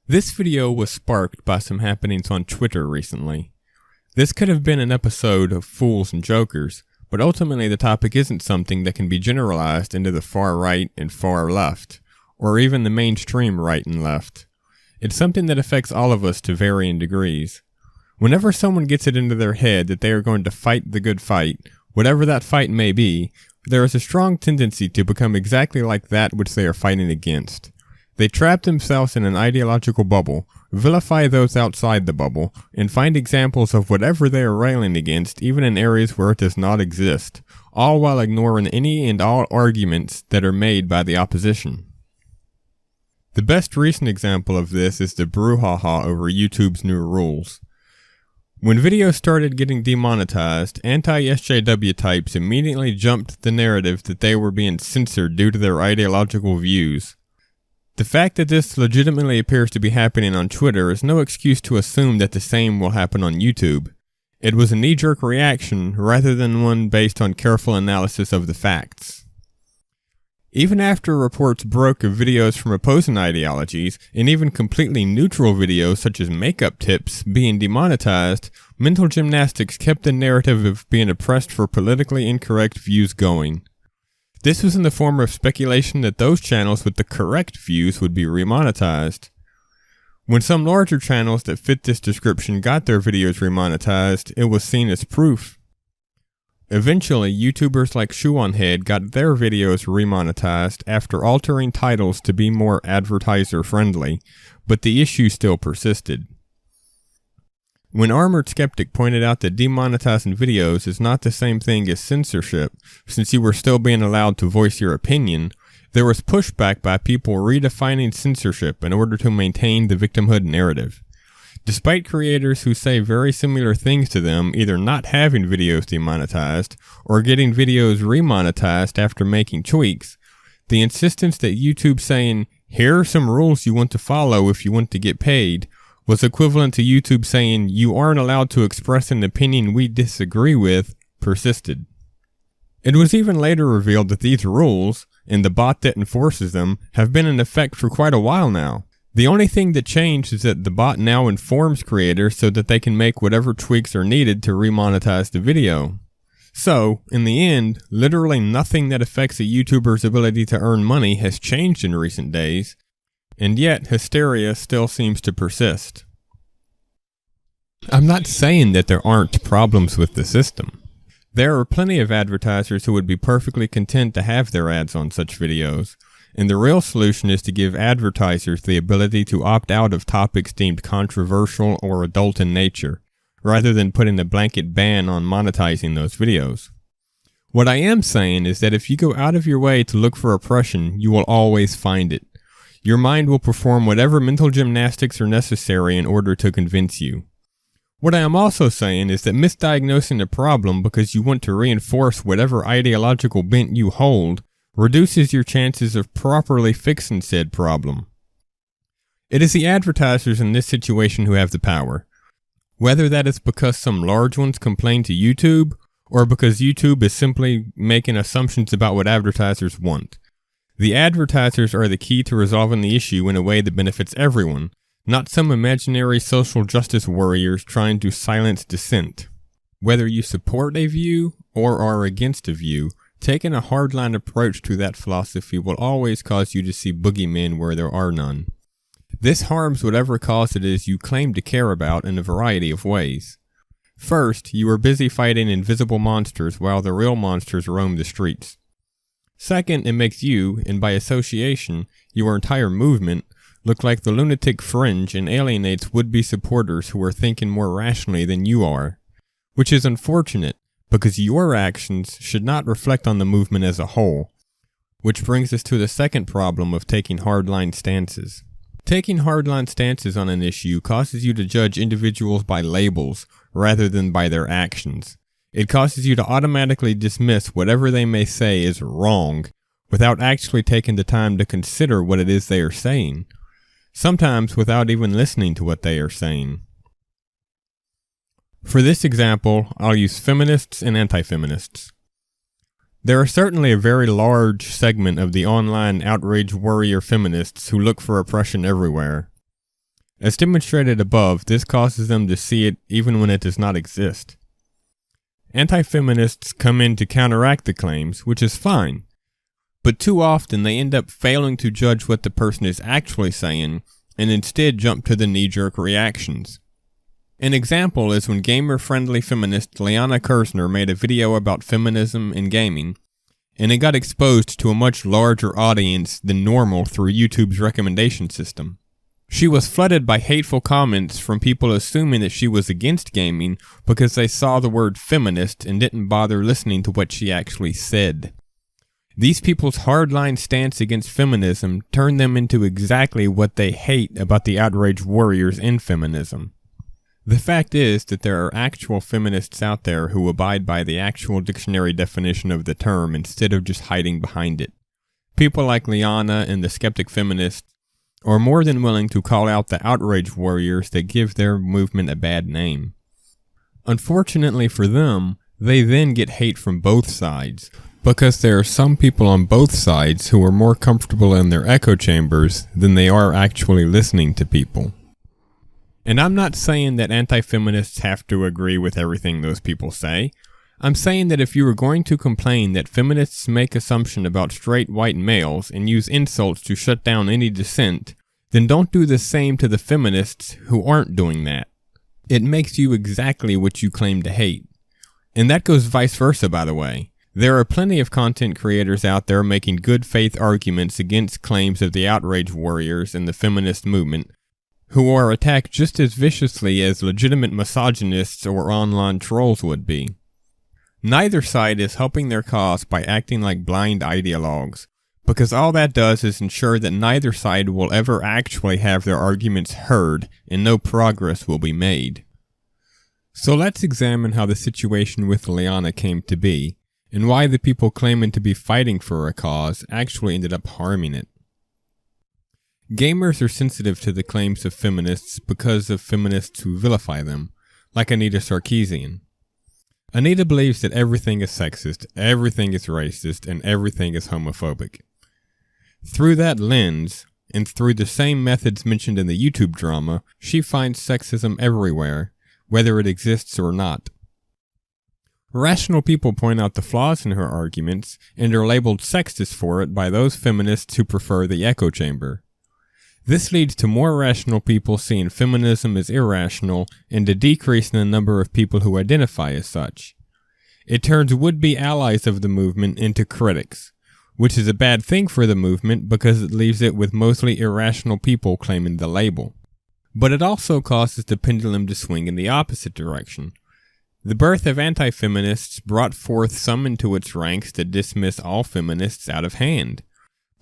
This video was sparked by some happenings on Twitter recently. This could have been an episode of Fools and Jokers, but ultimately the topic isn't something that can be generalized into the far right and far left, or even the mainstream right and left. It's something that affects all of us to varying degrees. Whenever someone gets it into their head that they are going to fight the good fight, whatever that fight may be, there is a strong tendency to become exactly like that which they are fighting against. They trap themselves in an ideological bubble, vilify those outside the bubble, and find examples of whatever they are railing against even in areas where it does not exist, all while ignoring any and all arguments that are made by the opposition. The best recent example of this is the brouhaha over YouTube's new rules. When videos started getting demonetized, anti-SJW types immediately jumped the narrative that they were being censored due to their ideological views. The fact that this legitimately appears to be happening on Twitter is no excuse to assume that the same will happen on YouTube. It was a knee-jerk reaction rather than one based on careful analysis of the facts. Even after reports broke of videos from opposing ideologies, and even completely neutral videos such as makeup tips being demonetized, mental gymnastics kept the narrative of being oppressed for politically incorrect views going. This was in the form of speculation that those channels with the correct views would be remonetized. When some larger channels that fit this description got their videos remonetized, it was seen as proof. Eventually, YouTubers like Shoeonhead got their videos remonetized after altering titles to be more advertiser-friendly, but the issue still persisted. When Armored Skeptic pointed out that demonetizing videos is not the same thing as censorship, since you were still being allowed to voice your opinion, there was pushback by people redefining censorship in order to maintain the victimhood narrative. Despite creators who say very similar things to them either not having videos demonetized or getting videos remonetized after making tweaks, the insistence that YouTube saying, "Here are some rules you want to follow if you want to get paid," was equivalent to YouTube saying, "You aren't allowed to express an opinion we disagree with," persisted. It was even later revealed that these rules, and the bot that enforces them, have been in effect for quite a while now. The only thing that changed is that the bot now informs creators so that they can make whatever tweaks are needed to remonetize the video. So, in the end, literally nothing that affects a YouTuber's ability to earn money has changed in recent days, and yet hysteria still seems to persist. I'm not saying that there aren't problems with the system. There are plenty of advertisers who would be perfectly content to have their ads on such videos, and the real solution is to give advertisers the ability to opt out of topics deemed controversial or adult in nature, rather than putting a blanket ban on monetizing those videos. What I am saying is that if you go out of your way to look for oppression, you will always find it. Your mind will perform whatever mental gymnastics are necessary in order to convince you. What I am also saying is that misdiagnosing a problem because you want to reinforce whatever ideological bent you hold reduces your chances of properly fixing said problem. It is the advertisers in this situation who have the power, whether that is because some large ones complain to YouTube, or because YouTube is simply making assumptions about what advertisers want. The advertisers are the key to resolving the issue in a way that benefits everyone, not some imaginary social justice warriors trying to silence dissent. Whether you support a view or are against a view, taking a hardline approach to that philosophy will always cause you to see boogeymen where there are none. This harms whatever cause it is you claim to care about in a variety of ways. First, you are busy fighting invisible monsters while the real monsters roam the streets. Second, it makes you, and by association, your entire movement, look like the lunatic fringe and alienates would-be supporters who are thinking more rationally than you are, which is unfortunate, because your actions should not reflect on the movement as a whole, which brings us to the second problem of taking hardline stances. Taking hardline stances on an issue causes you to judge individuals by labels rather than by their actions. It causes you to automatically dismiss whatever they may say as wrong without actually taking the time to consider what it is they are saying, sometimes without even listening to what they are saying. For this example, I'll use feminists and anti-feminists. There are certainly a very large segment of the online outrage warrior feminists who look for oppression everywhere. As demonstrated above, this causes them to see it even when it does not exist. Anti-feminists come in to counteract the claims, which is fine, but too often they end up failing to judge what the person is actually saying and instead jump to the knee-jerk reactions. An example is when gamer-friendly feminist Liana Kersner made a video about feminism in gaming, and it got exposed to a much larger audience than normal through YouTube's recommendation system. She was flooded by hateful comments from people assuming that she was against gaming because they saw the word feminist and didn't bother listening to what she actually said. These people's hardline stance against feminism turned them into exactly what they hate about the outraged warriors in feminism. The fact is that there are actual feminists out there who abide by the actual dictionary definition of the term instead of just hiding behind it. People like Liana and the skeptic feminists are more than willing to call out the outrage warriors that give their movement a bad name. Unfortunately for them, they then get hate from both sides, because there are some people on both sides who are more comfortable in their echo chambers than they are actually listening to people. And I'm not saying that anti-feminists have to agree with everything those people say. I'm saying that if you are going to complain that feminists make assumptions about straight white males and use insults to shut down any dissent, then don't do the same to the feminists who aren't doing that. It makes you exactly what you claim to hate. And that goes vice versa, by the way. There are plenty of content creators out there making good faith arguments against claims of the outrage warriors in the feminist movement, who are attacked just as viciously as legitimate misogynists or online trolls would be. Neither side is helping their cause by acting like blind ideologues, because all that does is ensure that neither side will ever actually have their arguments heard and no progress will be made. So let's examine how the situation with Liana came to be, and why the people claiming to be fighting for a cause actually ended up harming it. Gamers are sensitive to the claims of feminists because of feminists who vilify them, like Anita Sarkeesian. Anita believes that everything is sexist, everything is racist, and everything is homophobic. Through that lens, and through the same methods mentioned in the YouTube drama, she finds sexism everywhere, whether it exists or not. Rational people point out the flaws in her arguments, and are labeled sexist for it by those feminists who prefer the echo chamber. This leads to more rational people seeing feminism as irrational and a decrease in the number of people who identify as such. It turns would-be allies of the movement into critics, which is a bad thing for the movement because it leaves it with mostly irrational people claiming the label. But it also causes the pendulum to swing in the opposite direction. The birth of anti-feminists brought forth some into its ranks that dismiss all feminists out of hand.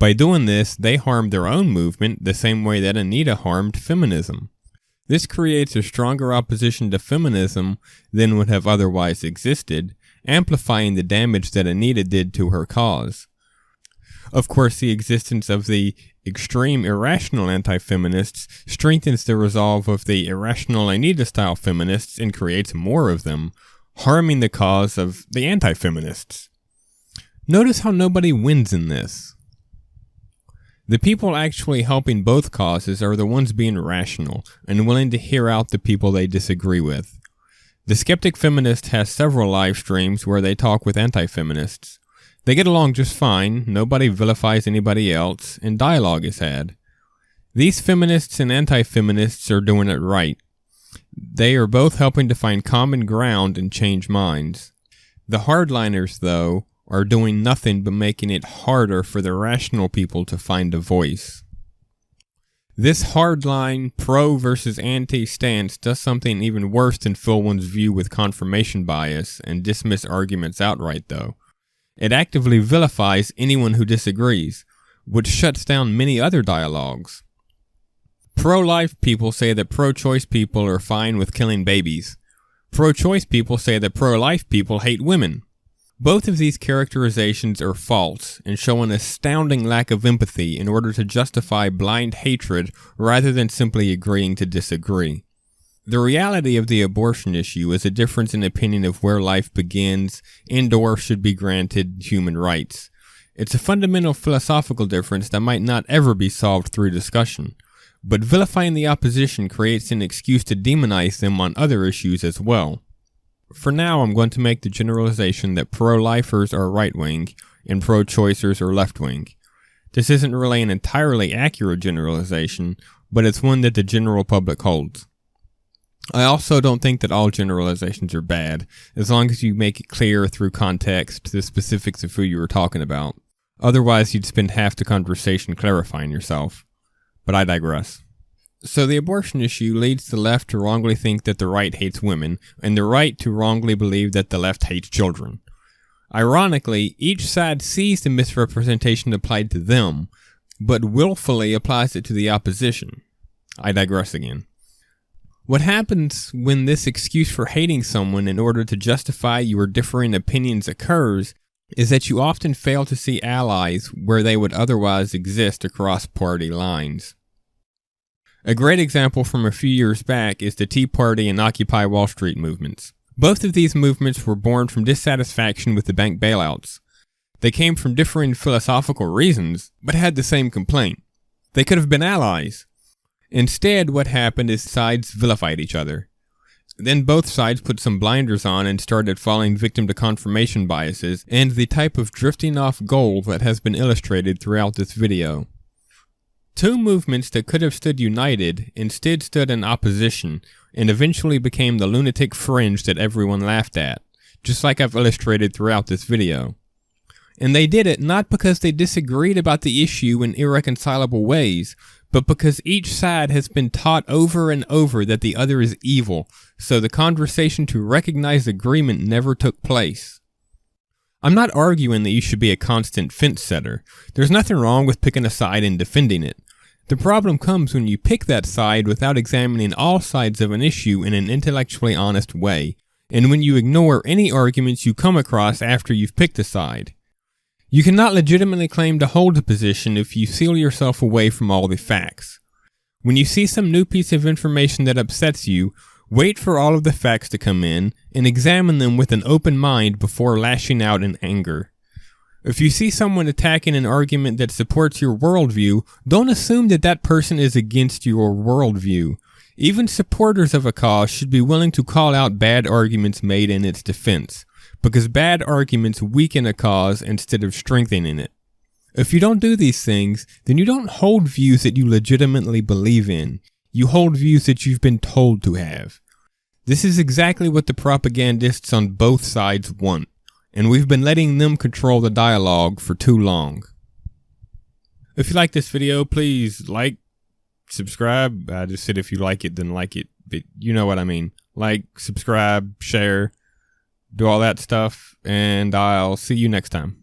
By doing this, they harmed their own movement the same way that Anita harmed feminism. This creates a stronger opposition to feminism than would have otherwise existed, amplifying the damage that Anita did to her cause. Of course, the existence of the extreme irrational anti-feminists strengthens the resolve of the irrational Anita-style feminists and creates more of them, harming the cause of the anti-feminists. Notice how nobody wins in this. The people actually helping both causes are the ones being rational and willing to hear out the people they disagree with. The skeptic feminist has several live streams where they talk with anti-feminists. They get along just fine, nobody vilifies anybody else, and dialogue is had. These feminists and anti-feminists are doing it right. They are both helping to find common ground and change minds. The hardliners, though, are doing nothing but making it harder for the rational people to find a voice. This hardline pro versus anti stance does something even worse than fill one's view with confirmation bias and dismiss arguments outright, though. It actively vilifies anyone who disagrees, which shuts down many other dialogues. Pro-life people say that pro-choice people are fine with killing babies. Pro-choice people say that pro-life people hate women. Both of these characterizations are false and show an astounding lack of empathy in order to justify blind hatred rather than simply agreeing to disagree. The reality of the abortion issue is a difference in opinion of where life begins and or should be granted human rights. It's a fundamental philosophical difference that might not ever be solved through discussion, but vilifying the opposition creates an excuse to demonize them on other issues as well. For now, I'm going to make the generalization that pro-lifers are right-wing and pro-choicers are left-wing. This isn't really an entirely accurate generalization, but it's one that the general public holds. I also don't think that all generalizations are bad, as long as you make it clear through context the specifics of who you were talking about. Otherwise, you'd spend half the conversation clarifying yourself. But I digress. So the abortion issue leads the left to wrongly think that the right hates women, and the right to wrongly believe that the left hates children. Ironically, each side sees the misrepresentation applied to them, but willfully applies it to the opposition. I digress again. What happens when this excuse for hating someone in order to justify your differing opinions occurs is that you often fail to see allies where they would otherwise exist across party lines. A great example from a few years back is the Tea Party and Occupy Wall Street movements. Both of these movements were born from dissatisfaction with the bank bailouts. They came from differing philosophical reasons, but had the same complaint. They could have been allies. Instead, what happened is sides vilified each other. Then both sides put some blinders on and started falling victim to confirmation biases and the type of drifting off goal that has been illustrated throughout this video. Two movements that could have stood united instead stood in opposition and eventually became the lunatic fringe that everyone laughed at, just like I've illustrated throughout this video. And they did it not because they disagreed about the issue in irreconcilable ways, but because each side has been taught over and over that the other is evil, so the conversation to recognize agreement never took place. I'm not arguing that you should be a constant fence setter. There's nothing wrong with picking a side and defending it. The problem comes when you pick that side without examining all sides of an issue in an intellectually honest way, and when you ignore any arguments you come across after you've picked a side. You cannot legitimately claim to hold a position if you seal yourself away from all the facts. When you see some new piece of information that upsets you, wait for all of the facts to come in and examine them with an open mind before lashing out in anger. If you see someone attacking an argument that supports your worldview, don't assume that that person is against your worldview. Even supporters of a cause should be willing to call out bad arguments made in its defense, because bad arguments weaken a cause instead of strengthening it. If you don't do these things, then you don't hold views that you legitimately believe in. You hold views that you've been told to have. This is exactly what the propagandists on both sides want, and we've been letting them control the dialogue for too long. If you like this video, please like, subscribe. I just said if you like it, then like it, but you know what I mean. Like, subscribe, share, do all that stuff, and I'll see you next time.